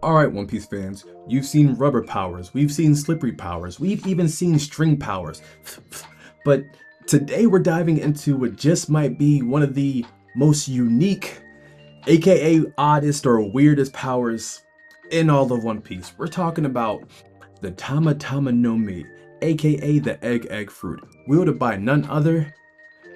Alright, One Piece fans, you've seen rubber powers, we've seen slippery powers, we've even seen string powers. But today we're diving into what just might be one of the most unique, aka oddest or weirdest powers in all of One Piece. We're talking about the Tama Tama no Mi, aka the egg fruit, wielded by none other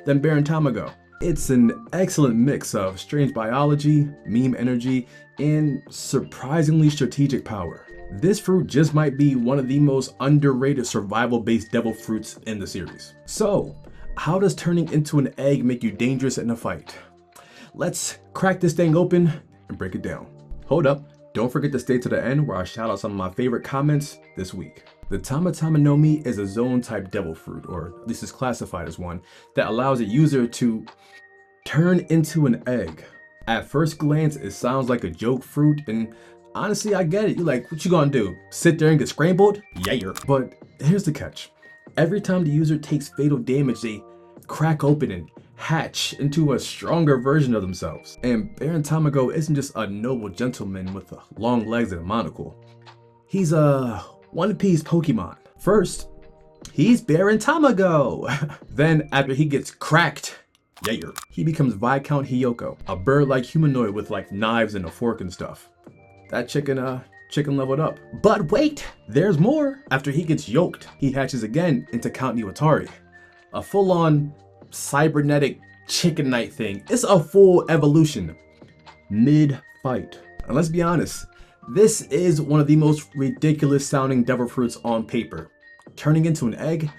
than Baron Tamago. It's an excellent mix of strange biology, meme energy, and surprisingly strategic power. This fruit just might be one of the most underrated survival-based devil fruits in the series. So, how does turning into an egg make you dangerous in a fight? Let's crack this thing open and break it down. Hold up, don't forget to stay to the end where I shout out some of my favorite comments this week. The Tama Tama no Mi is a Zoan-type devil fruit, or at least is classified as one, that allows a user to turn into an egg. At first glance, it sounds like a joke fruit, and honestly, I get it. You're like, what you gonna do? Sit there and get scrambled? Yeah. But here's the catch. Every time the user takes fatal damage, they crack open and hatch into a stronger version of themselves. And Baron Tamago isn't just a noble gentleman with long legs and a monocle. He's a One Piece Pokemon. First, he's Baron Tamago. Then after he gets cracked, he becomes Viscount Hiyoko, a bird-like humanoid with like knives and a fork and stuff. That chicken leveled up. But wait, there's more. After he gets yoked, he hatches again into Count Niwatari, a full-on cybernetic chicken knight thing. It's a full evolution mid-fight. And let's be honest, this is one of the most ridiculous sounding devil fruits on paper. Turning into an egg,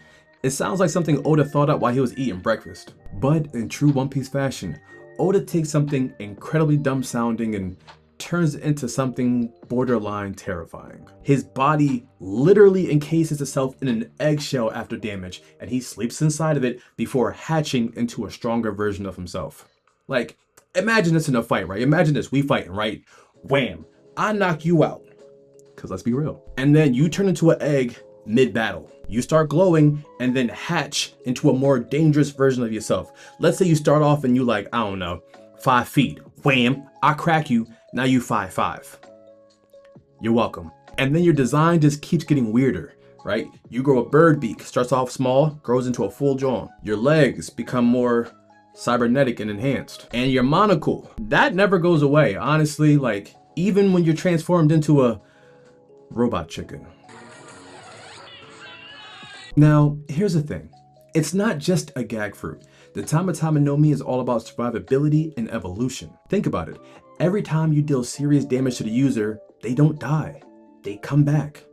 it sounds like something Oda thought up while he was eating breakfast. But in true One Piece fashion, Oda takes something incredibly dumb sounding and turns it into something borderline terrifying. His body literally encases itself in an eggshell after damage, and he sleeps inside of it before hatching into a stronger version of himself. Like, imagine this in a fight, right? Imagine this, we fighting, right? Wham, I knock you out. Cause let's be real. And then you turn into an egg mid-battle. You start glowing and then hatch into a more dangerous version of yourself. Let's say you start off and you like, I don't know, 5 feet. Wham, I crack you, now you 5'5". You're welcome. And then your design just keeps getting weirder, right? You grow a bird beak, starts off small, grows into a full jaw. Your legs become more cybernetic and enhanced. And your monocle, that never goes away. Honestly, like even when you're transformed into a robot chicken. Now, here's the thing. It's not just a gag fruit. The Tama Tama no Mi is all about survivability and evolution. Think about it. Every time you deal serious damage to the user, they don't die. They come back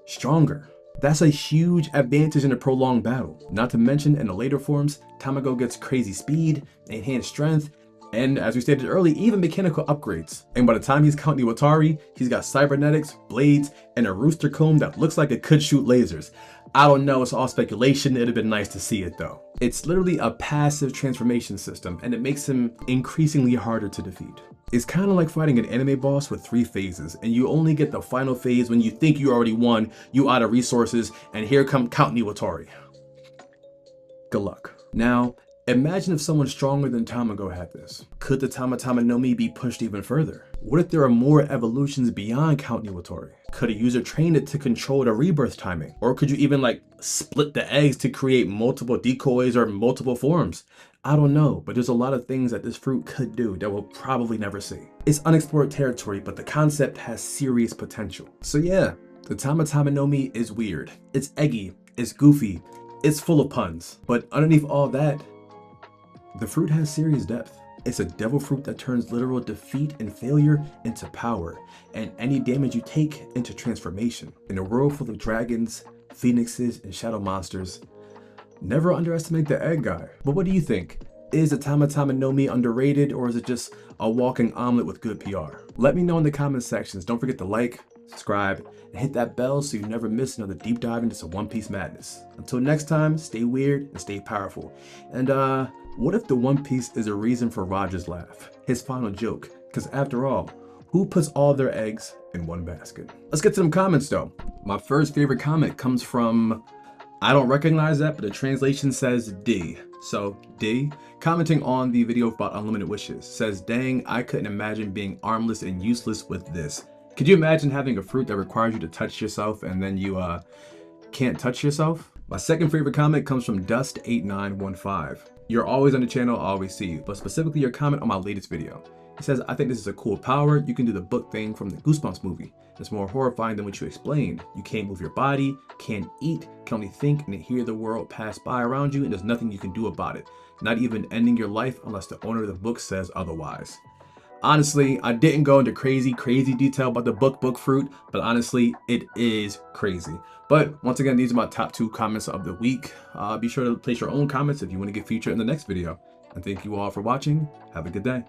stronger. That's a huge advantage in a prolonged battle. Not to mention, in the later forms, Tamago gets crazy speed, enhanced strength, and as we stated earlier, even mechanical upgrades. And by the time he's Count Niwatari, he's got cybernetics, blades, and a rooster comb that looks like it could shoot lasers. I don't know, it's all speculation. It'd have been nice to see it though. It's literally a passive transformation system, and it makes him increasingly harder to defeat. It's kind of like fighting an anime boss with 3 phases, and you only get the final phase when you think you already won, you out of resources, and here come Count Niwatari. Good luck. Now, imagine if someone stronger than Tamago had this. Could the Tama Tama no Mi be pushed even further? What if there are more evolutions beyond Count Niwatari? Could a user train it to control the rebirth timing? Or could you even like split the eggs to create multiple decoys or multiple forms? I don't know, but there's a lot of things that this fruit could do that we'll probably never see. It's unexplored territory, but the concept has serious potential. So yeah, the Tama Tama no Mi is weird. It's eggy, it's goofy, it's full of puns. But underneath all that, the fruit has serious depth. It's a devil fruit that turns literal defeat and failure into power, and any damage you take into transformation. In a world full of dragons, phoenixes, and shadow monsters, never underestimate the egg guy. But what do you think? Is the Tama Tama no Mi underrated, or is it just a walking omelet with good PR? Let me know in the comment sections. Don't forget to like, subscribe, and hit that bell so you never miss another deep dive into some One Piece madness. Until next time, stay weird and stay powerful. And what if the One Piece is a reason for Roger's laugh? His final joke. Because after all, who puts all their eggs in one basket? Let's get to them comments though. My first favorite comment comes from, I don't recognize that, but the translation says D. So D, commenting on the video about Unlimited Wishes, says, dang, I couldn't imagine being armless and useless with this. Could you imagine having a fruit that requires you to touch yourself and then you can't touch yourself? My second favorite comment comes from Dust8915. You're always on the channel, I always see you, but specifically your comment on my latest video. It says, I think this is a cool power. You can do the book thing from the Goosebumps movie. It's more horrifying than what you explained. You can't move your body, can't eat, can only think and hear the world pass by around you, and there's nothing you can do about it. Not even ending your life unless the owner of the book says otherwise. Honestly, I didn't go into crazy detail about the book fruit, but honestly, it is crazy. But once again, these are my top 2 comments of the week. Be sure to place your own comments if you want to get featured in the next video. And thank you all for watching. Have a good day.